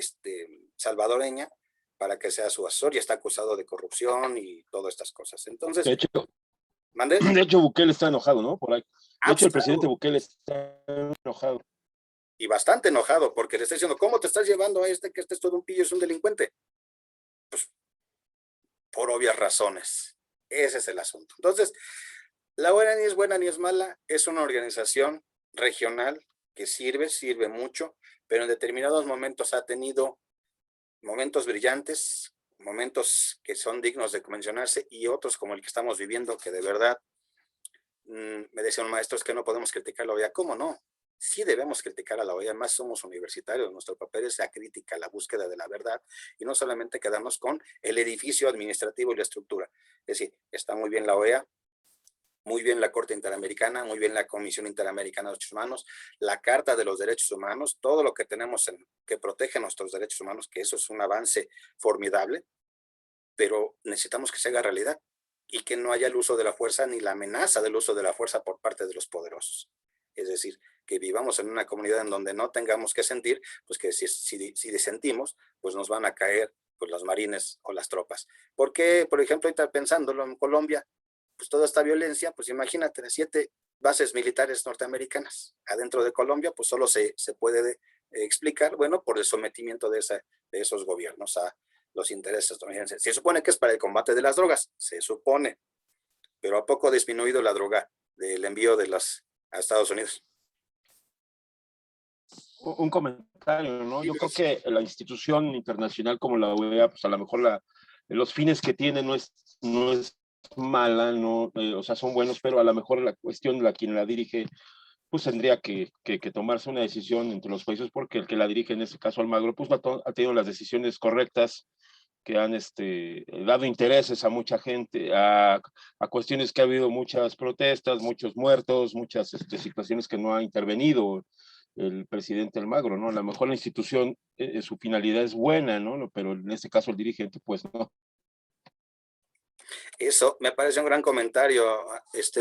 salvadoreña, para que sea su asesor, y está acusado de corrupción y todas estas cosas. Entonces, de hecho, ¿mande? De hecho, Bukele está enojado, ¿no? Por ahí. De hecho, el presidente claro. Bukele está enojado. Y bastante enojado, porque le está diciendo, ¿cómo te estás llevando a que este es todo un pillo, es un delincuente? Pues, por obvias razones. Ese es el asunto. Entonces, la OEA ni es buena ni es mala, es una organización regional que sirve mucho, pero en determinados momentos ha tenido momentos brillantes, momentos que son dignos de mencionarse, y otros como el que estamos viviendo, que de verdad, me decían maestros que no podemos criticar a la OEA. ¿Cómo no? Sí debemos criticar a la OEA, además somos universitarios, nuestro papel es la crítica, la búsqueda de la verdad, y no solamente quedarnos con el edificio administrativo y la estructura. Es decir, está muy bien la OEA, muy bien la Corte Interamericana, muy bien la Comisión Interamericana de Derechos Humanos, la Carta de los Derechos Humanos, todo lo que tenemos que protege nuestros derechos humanos, que eso es un avance formidable, pero necesitamos que se haga realidad y que no haya el uso de la fuerza ni la amenaza del uso de la fuerza por parte de los poderosos. Es decir, que vivamos en una comunidad en donde no tengamos que sentir, pues que si disentimos, pues nos van a caer pues los marines o las tropas. Porque, por ejemplo, ahorita pensándolo en Colombia, pues toda esta violencia, pues imagínate, 7 bases militares norteamericanas adentro de Colombia, pues solo se puede explicar, bueno, por el sometimiento de esos gobiernos a los intereses estadounidenses. Se supone que es para el combate de las drogas, se supone, pero ¿a poco ha disminuido la droga del envío de a Estados Unidos? Un comentario, ¿no? Yo creo que la institución internacional como la OEA, pues a lo mejor los fines que tiene no es mala, no, o sea, son buenos, pero a lo mejor la cuestión de quien la dirige, pues tendría que tomarse una decisión entre los países, porque el que la dirige, en este caso Almagro, pues ha tenido las decisiones correctas, que han dado intereses a mucha gente, a cuestiones que ha habido muchas protestas, muchos muertos, muchas situaciones que no ha intervenido el presidente Almagro, ¿no? A lo mejor la institución, su finalidad es buena, ¿no? Pero en este caso el dirigente, pues no. Eso me parece un gran comentario,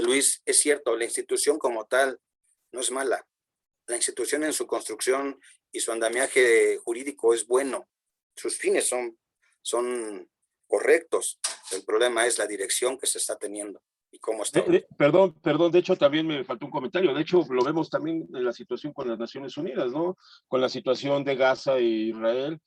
Luis. Es cierto, la institución como tal no es mala. La institución en su construcción y su andamiaje jurídico es bueno. Sus fines son correctos. El problema es la dirección que se está teniendo y cómo está. Perdón, de hecho también me faltó un comentario. De hecho, lo vemos también en la situación con las Naciones Unidas, ¿no? Con la situación de Gaza e Israel.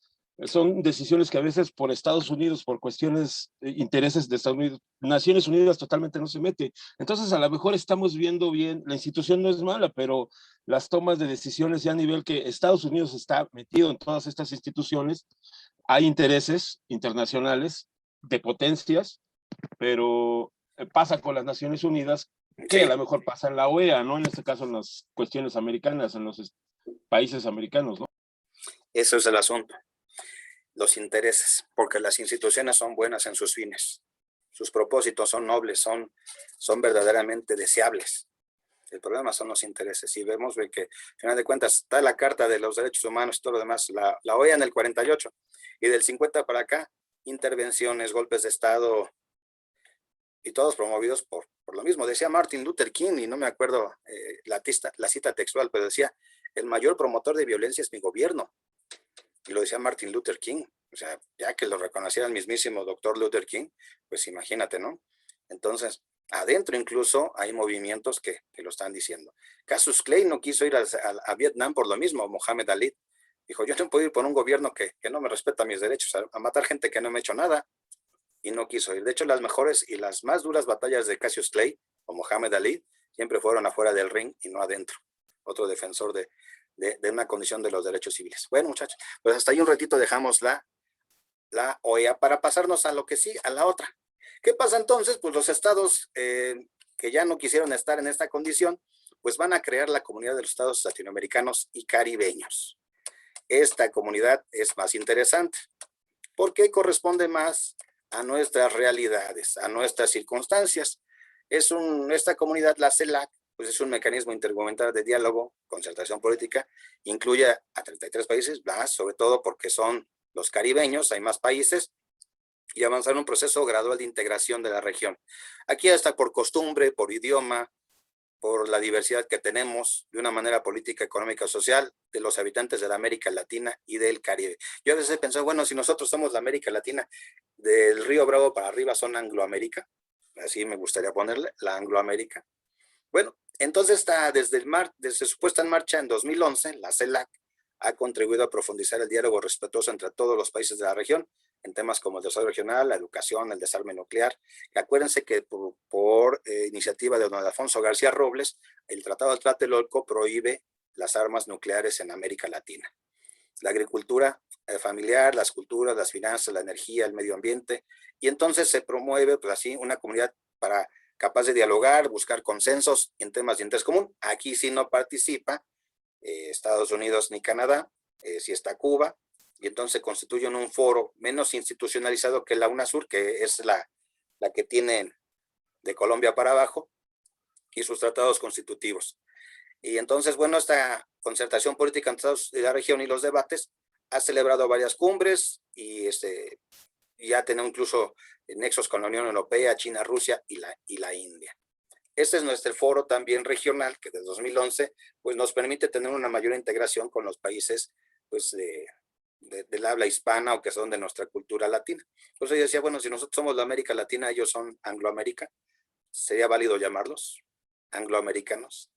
Son decisiones que a veces por Estados Unidos, por cuestiones, intereses de Estados Unidos, Naciones Unidas totalmente no se mete. Entonces, a lo mejor estamos viendo bien, la institución no es mala, pero las tomas de decisiones ya a nivel que Estados Unidos está metido en todas estas instituciones, hay intereses internacionales de potencias, pero pasa con las Naciones Unidas, que sí, a lo mejor pasa en la OEA, ¿no? En este caso en las cuestiones americanas, en los países americanos, ¿no? Eso es el asunto. Los intereses, porque las instituciones son buenas en sus fines, sus propósitos son nobles, son verdaderamente deseables. El problema son los intereses, y vemos que, al final de cuentas, está la Carta de los Derechos Humanos y todo lo demás, la OEA en el 48, y del 50 para acá, intervenciones, golpes de Estado, y todos promovidos por lo mismo. Decía Martin Luther King, y no me acuerdo la cita textual, pero decía, el mayor promotor de violencia es mi gobierno. Y lo decía Martin Luther King, o sea, ya que lo reconociera el mismísimo doctor Luther King, pues imagínate, ¿no? Entonces, adentro incluso hay movimientos que lo están diciendo. Cassius Clay no quiso ir a Vietnam por lo mismo. Mohamed Ali dijo, yo no puedo ir por un gobierno que no me respeta mis derechos, a matar gente que no me ha hecho nada, y no quiso ir. De hecho, las mejores y las más duras batallas de Cassius Clay o Mohamed Ali siempre fueron afuera del ring y no adentro. Otro defensor de una condición de los derechos civiles. Bueno, muchachos, pues hasta ahí un ratito dejamos la OEA para pasarnos a lo que sí, a la otra. ¿Qué pasa entonces? Pues los estados que ya no quisieron estar en esta condición, pues van a crear la Comunidad de los Estados Latinoamericanos y Caribeños. Esta comunidad es más interesante porque corresponde más a nuestras realidades, a nuestras circunstancias. Esta comunidad, la CELAC, pues es un mecanismo intergubernamental de diálogo, concertación política, incluye a 33 países, sobre todo porque son los caribeños, hay más países, y avanzar en un proceso gradual de integración de la región. Aquí hasta por costumbre, por idioma, por la diversidad que tenemos de una manera política, económica, social, de los habitantes de la América Latina y del Caribe. Yo a veces he pensado, bueno, si nosotros somos la América Latina, del Río Bravo para arriba son Angloamérica, así me gustaría ponerle, la Angloamérica. Bueno, entonces desde su puesta en marcha en 2011, la CELAC ha contribuido a profundizar el diálogo respetuoso entre todos los países de la región en temas como el desarrollo regional, la educación, el desarme nuclear. Y acuérdense que por iniciativa de don Alfonso García Robles, el Tratado de Tlatelolco prohíbe las armas nucleares en América Latina. La agricultura familiar, las culturas, las finanzas, la energía, el medio ambiente, y entonces se promueve pues así una comunidad capaz de dialogar, buscar consensos en temas de interés común. Aquí sí no participa Estados Unidos ni Canadá, sí está Cuba, y entonces constituyen un foro menos institucionalizado que la UNASUR, que es la que tienen de Colombia para abajo, y sus tratados constitutivos. Y entonces, bueno, esta concertación política entre Estados de la región y los debates ha celebrado varias cumbres y ya tiene incluso nexos con la Unión Europea, China, Rusia y la India. Este es nuestro foro también regional, que desde 2011 pues, nos permite tener una mayor integración con los países pues, del habla hispana o que son de nuestra cultura latina. Entonces yo decía, bueno, si nosotros somos la América Latina, ellos son Angloamérica, ¿sería válido llamarlos angloamericanos?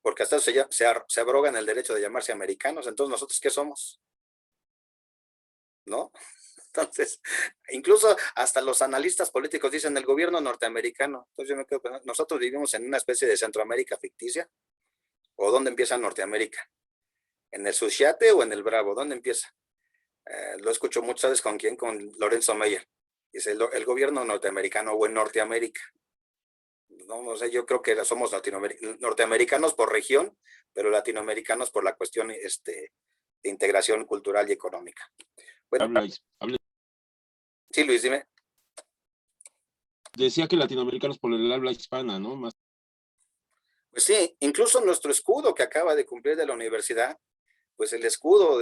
Porque hasta se abrogan el derecho de llamarse americanos, entonces ¿nosotros qué somos? ¿No? Entonces, incluso hasta los analistas políticos dicen el gobierno norteamericano. Entonces yo me quedo pensando, ¿nosotros vivimos en una especie de Centroamérica ficticia? ¿O dónde empieza Norteamérica? ¿En el Suchiate o en el Bravo? ¿Dónde empieza? Lo escucho mucho, ¿sabes con quién? Con Lorenzo Meyer. Dice el gobierno norteamericano o en Norteamérica. No sé, yo creo que somos norteamericanos por región, pero latinoamericanos por la cuestión de integración cultural y económica. Bueno, sí, Luis, dime. Decía que latinoamericanos por el habla hispana, ¿no? Más. Pues sí, incluso nuestro escudo que acaba de cumplir de la universidad, pues el escudo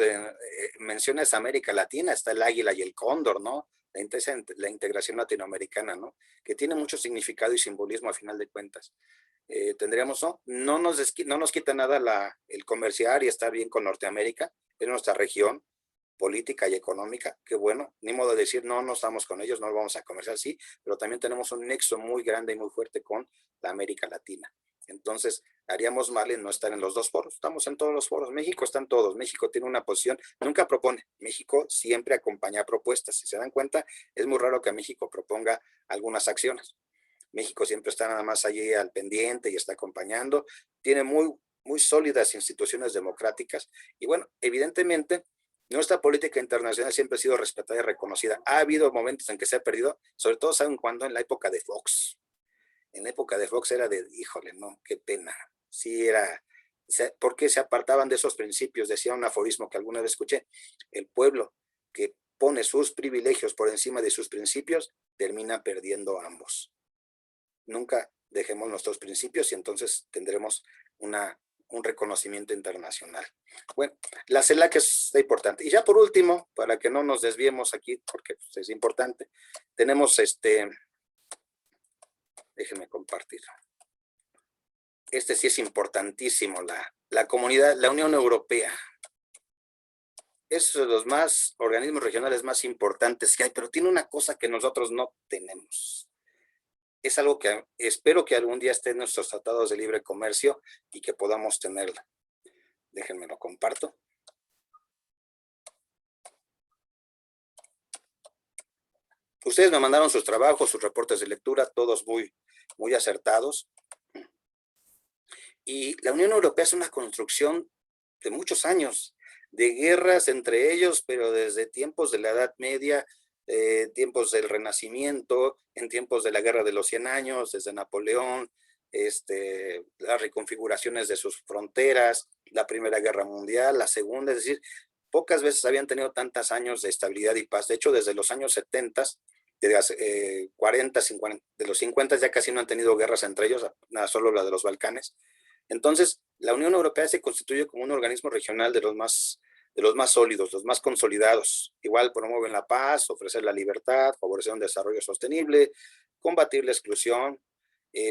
menciona esa América Latina, está el águila y el cóndor, ¿no? La integración latinoamericana, ¿no? Que tiene mucho significado y simbolismo a final de cuentas. Tendríamos, no nos quita nada el comerciar y estar bien con Norteamérica, es nuestra región política y económica, que bueno, ni modo de decir no estamos con ellos, no vamos a comerciar, sí, pero también tenemos un nexo muy grande y muy fuerte con la América Latina. Entonces, haríamos mal en no estar en los dos foros. Estamos en todos los foros. México está en todos. México tiene una posición, nunca propone. México siempre acompaña propuestas. Si se dan cuenta, es muy raro que México proponga algunas acciones. México siempre está nada más allí al pendiente y está acompañando. Tiene muy, muy sólidas instituciones democráticas. Y bueno, evidentemente, nuestra política internacional siempre ha sido respetada y reconocida. Ha habido momentos en que se ha perdido, sobre todo, ¿saben cuándo? En la época de Fox. En la época de Fox era híjole, no, qué pena. Sí era, ¿por qué se apartaban de esos principios? Decía un aforismo que alguna vez escuché, el pueblo que pone sus privilegios por encima de sus principios, termina perdiendo ambos. Nunca dejemos nuestros principios y entonces tendremos un reconocimiento internacional. Bueno, la CELAC es importante. Y ya por último, para que no nos desviemos aquí, porque pues, es importante, tenemos déjenme compartir. Sí es importantísimo, la comunidad, la Unión Europea. Es uno de los organismos regionales más importantes que hay, pero tiene una cosa que nosotros no tenemos. Es algo que espero que algún día esté en nuestros tratados de libre comercio y que podamos tenerla. Déjenme lo comparto. Ustedes me mandaron sus trabajos, sus reportes de lectura, todos muy, muy acertados. Y la Unión Europea es una construcción de muchos años, de guerras entre ellos, pero desde tiempos de la Edad Media, tiempos del Renacimiento, en tiempos de la Guerra de los 100 Años, desde Napoleón, las reconfiguraciones de sus fronteras, la Primera Guerra Mundial, la Segunda, es decir, pocas veces habían tenido tantos años de estabilidad y paz. De hecho, desde los años 70, de 40, 50, de los 50 ya casi no han tenido guerras entre ellos, nada, solo la de los Balcanes. Entonces, la Unión Europea se constituye como un organismo regional de los más sólidos, los más consolidados. Igual promueven la paz, ofrecer la libertad, favorecer un desarrollo sostenible, combatir la exclusión,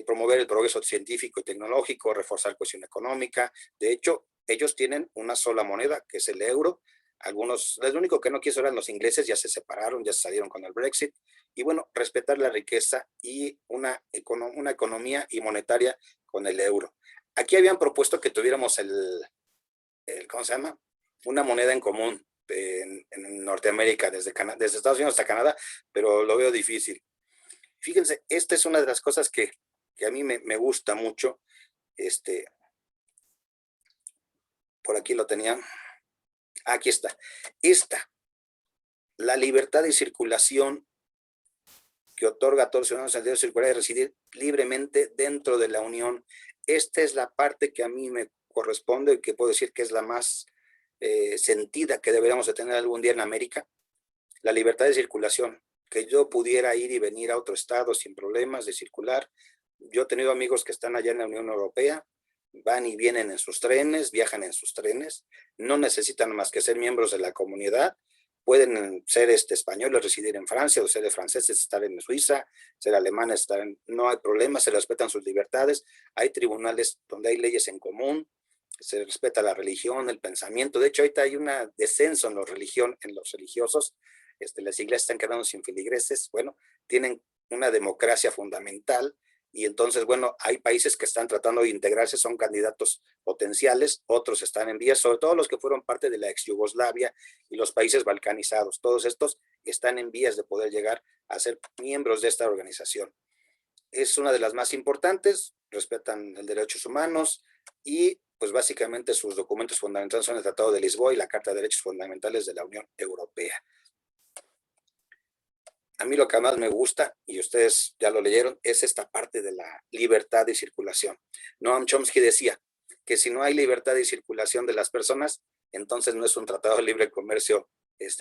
promover el progreso científico y tecnológico, reforzar la cohesión económica. De hecho, ellos tienen una sola moneda, que es el euro. Algunos, lo único que no quiso eran los ingleses, ya se separaron, ya se salieron con el Brexit. Y bueno, respetar la riqueza y una economía y monetaria con el euro. Aquí habían propuesto que tuviéramos ¿cómo se llama? Una moneda en común en Norteamérica, desde Estados Unidos hasta Canadá, pero lo veo difícil. Fíjense, esta es una de las cosas que a mí me gusta mucho. Por aquí lo tenía. Aquí está. La libertad de circulación que otorga a todos los ciudadanos el derecho de circular y residir libremente dentro de la Unión. Esta es la parte que a mí me corresponde y que puedo decir que es la más sentida que deberíamos de tener algún día en América. La libertad de circulación, que yo pudiera ir y venir a otro estado sin problemas de circular, Yo he tenido amigos que están allá en la Unión Europea, van y vienen en sus trenes, viajan en sus trenes, no necesitan más que ser miembros de la comunidad, pueden ser españoles, residir en Francia, o ser franceses, estar en Suiza, ser alemanes, no hay problema, se respetan sus libertades, hay tribunales donde hay leyes en común, se respeta la religión, el pensamiento. De hecho, ahorita hay un descenso en los religiosos, las iglesias están quedando sin feligreses, bueno, tienen una democracia fundamental, y entonces, bueno, hay países que están tratando de integrarse, son candidatos potenciales, otros están en vías, sobre todo los que fueron parte de la ex Yugoslavia y los países balcanizados, todos estos están en vías de poder llegar a ser miembros de esta organización. Es una de las más importantes, respetan los derechos humanos y pues básicamente sus documentos fundamentales son el Tratado de Lisboa y la Carta de Derechos Fundamentales de la Unión Europea. A mí lo que más me gusta, y ustedes ya lo leyeron, es esta parte de la libertad de circulación. Noam Chomsky decía que si no hay libertad de circulación de las personas, entonces no es un tratado de libre comercio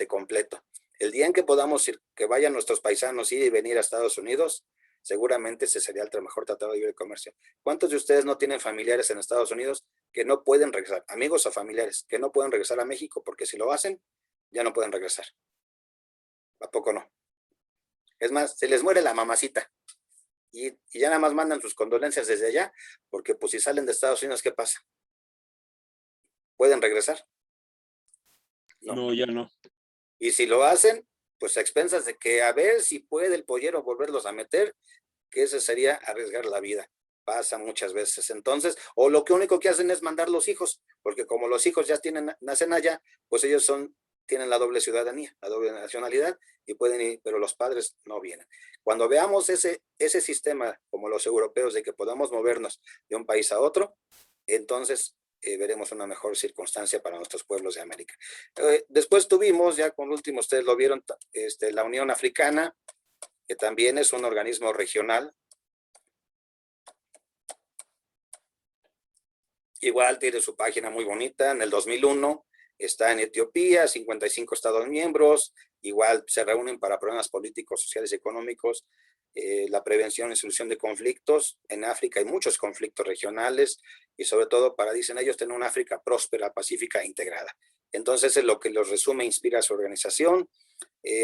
completo. El día en que podamos ir, que vayan nuestros paisanos ir y venir a Estados Unidos, seguramente ese sería el mejor tratado de libre comercio. ¿Cuántos de ustedes no tienen familiares en Estados Unidos que no pueden regresar? Amigos o familiares que no pueden regresar a México porque si lo hacen, ya no pueden regresar. ¿A poco no? Es más, se les muere la mamacita y ya nada más mandan sus condolencias desde allá, porque pues si salen de Estados Unidos, ¿qué pasa? ¿Pueden regresar? No, ya no. Y si lo hacen, pues a expensas de que a ver si puede el pollero volverlos a meter, que eso sería arriesgar la vida. Pasa muchas veces. Entonces, o lo que único que hacen es mandar los hijos, porque como los hijos ya nacen allá, pues ellos tienen la doble ciudadanía, la doble nacionalidad, y pueden ir, pero los padres no vienen. Cuando veamos ese sistema, como los europeos, de que podamos movernos de un país a otro, entonces veremos una mejor circunstancia para nuestros pueblos de América. Después tuvimos, ya con último, ustedes lo vieron, la Unión Africana, que también es un organismo regional. Igual tiene su página muy bonita. En el 2001 está en Etiopía, 55 estados miembros, igual se reúnen para problemas políticos, sociales y económicos, la prevención y solución de conflictos. En África hay muchos conflictos regionales y sobre todo para, dicen ellos, tener una África próspera, pacífica e integrada. Entonces es lo que los resume, inspira a su organización.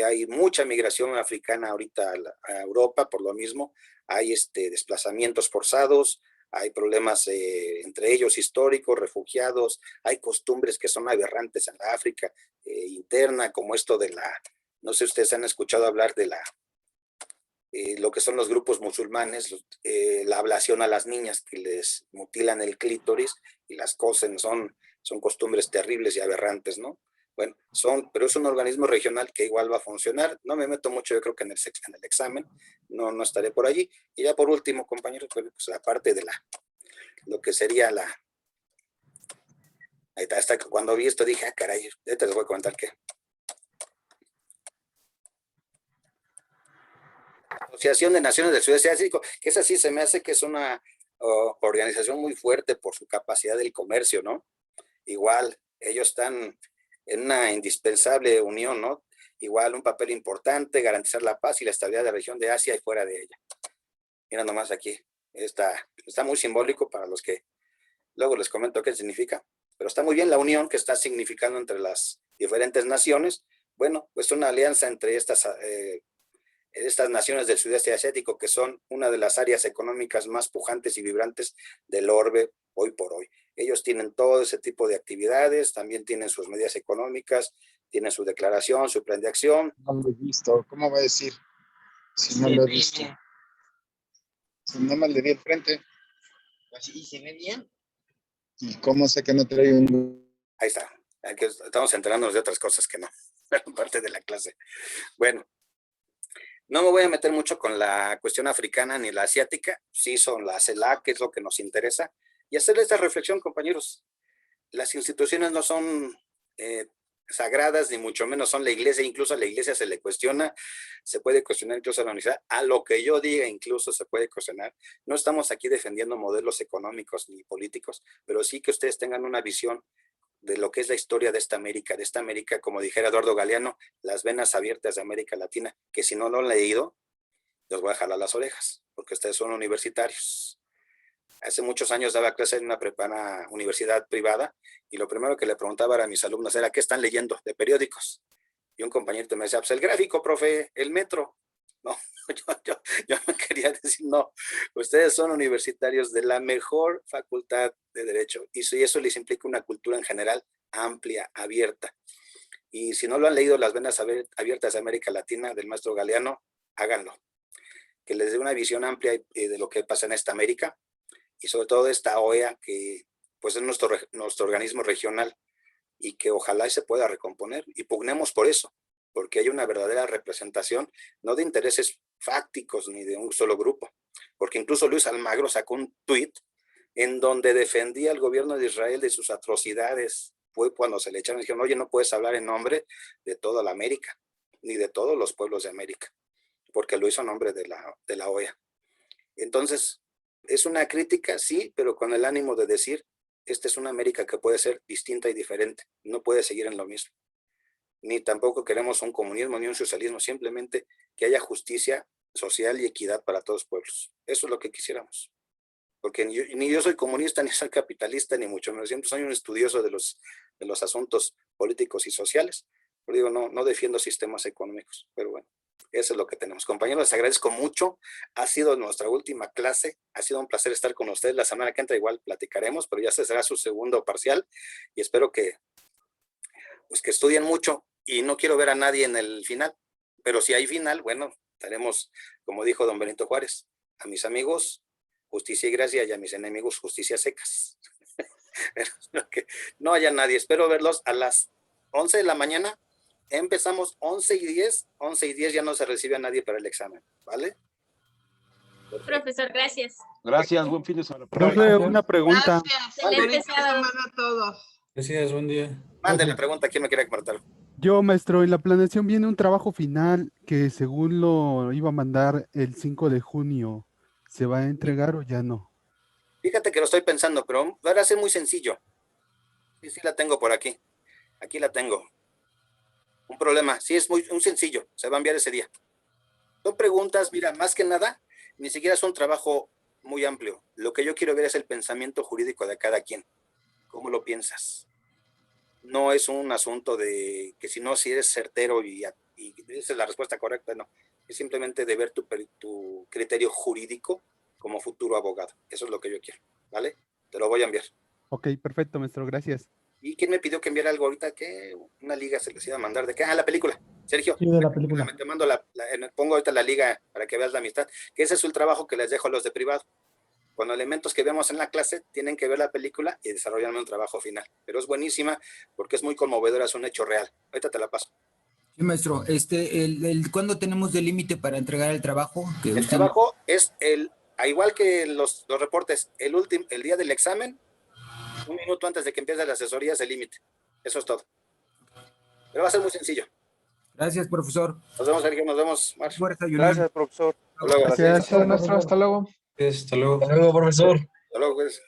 Hay mucha migración africana ahorita a Europa, por lo mismo. Hay desplazamientos forzados, hay problemas entre ellos históricos, refugiados, hay costumbres que son aberrantes en la África interna, como esto de no sé si ustedes han escuchado hablar de lo que son los grupos musulmanes, la ablación a las niñas, que les mutilan el clítoris y las cosen, son costumbres terribles y aberrantes, ¿no? Bueno, pero es un organismo regional que igual va a funcionar. No me meto mucho, yo creo que en el examen, no estaré por allí. Y ya por último, compañeros, pues la parte de lo que sería ahí está, cuando vi esto dije, caray, ya te les voy a comentar que Asociación de Naciones del Sudeste Asiático, que esa sí se me hace que es una organización muy fuerte por su capacidad del comercio, ¿no? Igual, ellos están en una indispensable unión, ¿no? Igual un papel importante, garantizar la paz y la estabilidad de la región de Asia y fuera de ella. Mira nomás aquí, está muy simbólico para los que luego les comento qué significa, pero está muy bien la unión que está significando entre las diferentes naciones. Bueno, pues una alianza entre estas naciones del sudeste asiático, que son una de las áreas económicas más pujantes y vibrantes del orbe hoy por hoy. Ellos tienen todo ese tipo de actividades, también tienen sus medidas económicas, tienen su declaración, su plan de acción. No lo he visto, ¿cómo va a decir? Si no lo he visto. Si no me le di el frente. ¿Y se ve bien? ¿Y cómo sé que no trae un...? Ahí está. Aquí estamos enterándonos de otras cosas que no, parte de la clase. Bueno, no me voy a meter mucho con la cuestión africana ni la asiática, sí son la CELAC, que es lo que nos interesa, y hacer esta reflexión, compañeros. Las instituciones no son sagradas, ni mucho menos son la iglesia, incluso a la iglesia se le cuestiona, se puede cuestionar incluso a la universidad, a lo que yo diga incluso se puede cuestionar. No estamos aquí defendiendo modelos económicos ni políticos, pero sí que ustedes tengan una visión de lo que es la historia de esta América, como dijera Eduardo Galeano, las venas abiertas de América Latina, que si no lo han leído, los voy a jalar las orejas, porque ustedes son universitarios. Hace muchos años daba clase en una universidad privada y lo primero que le preguntaba a mis alumnos era ¿qué están leyendo de periódicos? Y un compañero me decía, pues el gráfico, profe, el Metro. No, yo me quería decir, no, ustedes son universitarios de la mejor facultad de Derecho y eso les implica una cultura en general amplia, abierta. Y si no lo han leído, Las Venas Abiertas de América Latina, del maestro Galeano, háganlo. Que les dé una visión amplia de lo que pasa en esta América y sobre todo de esta OEA, que pues es nuestro organismo regional y que ojalá se pueda recomponer. Y pugnemos por eso, porque hay una verdadera representación, no de intereses fácticos ni de un solo grupo. Porque incluso Luis Almagro sacó un tuit en donde defendía al gobierno de Israel de sus atrocidades. Fue cuando se le echaron y dijeron, oye, no puedes hablar en nombre de toda la América, ni de todos los pueblos de América, porque lo hizo en nombre de la OEA. Entonces, es una crítica, sí, pero con el ánimo de decir, esta es una América que puede ser distinta y diferente, no puede seguir en lo mismo. Ni tampoco queremos un comunismo ni un socialismo, simplemente que haya justicia social y equidad para todos los pueblos. Eso es lo que quisiéramos. Porque ni yo soy comunista, ni soy capitalista, ni mucho menos. Siempre soy un estudioso de los asuntos políticos y sociales. Pero digo, no defiendo sistemas económicos, pero bueno, eso es lo que tenemos. Compañeros, les agradezco mucho. Ha sido nuestra última clase. Ha sido un placer estar con ustedes. La semana que entra igual platicaremos, pero ya será su segundo parcial y espero que estudien mucho y no quiero ver a nadie en el final, pero si hay final, bueno, estaremos, como dijo don Benito Juárez, a mis amigos justicia y gracia y a mis enemigos justicia secas. Pero que no haya nadie. Espero verlos a las 11 de la mañana. Empezamos 11:10. 11:10 ya no se recibe a nadie para el examen, ¿vale? Profesor, gracias. Gracias, buen fin de semana. Profe, una pregunta. Excelente sábado. a todos. Gracias, buen día. Mándale pregunta, ¿quién me quiere comentar? Yo, maestro, en la planeación viene un trabajo final que según lo iba a mandar el 5 de junio. ¿Se va a entregar o ya no? Fíjate que lo estoy pensando, pero va a ser muy sencillo. Sí, la tengo por aquí. Aquí la tengo. Un problema. Sí, es muy sencillo. Se va a enviar ese día. Son preguntas, mira, más que nada, ni siquiera es un trabajo muy amplio. Lo que yo quiero ver es el pensamiento jurídico de cada quien. ¿Cómo lo piensas? No es un asunto de que si eres certero y esa es la respuesta correcta, no. Es simplemente de ver tu criterio jurídico como futuro abogado. Eso es lo que yo quiero, ¿vale? Te lo voy a enviar. Ok, perfecto, maestro, gracias. ¿Y quién me pidió que enviara algo ahorita? ¿Qué? Una liga se les iba a mandar. ¿De qué? Ah, la película. Sergio. Sí, de la película. Te mando pongo ahorita la liga para que veas la amistad. Que ese es el trabajo que les dejo a los de privado. Con elementos que vemos en la clase, tienen que ver la película y desarrollarme un trabajo final. Pero es buenísima porque es muy conmovedora, es un hecho real. Ahorita te la paso. Sí, maestro, ¿cuándo tenemos de límite para entregar el trabajo? El trabajo es igual que los reportes, el día del examen, 1 minuto antes de que empiece la asesoría es el límite. Eso es todo. Pero va a ser muy sencillo. Gracias, profesor. Nos vemos, Sergio. Nos vemos, Marcio. Fuerza, Julián. Gracias, profesor. Hasta luego. Gracias, maestro. Hasta luego. Hasta luego. Hasta luego, profesor. Hasta luego, pues.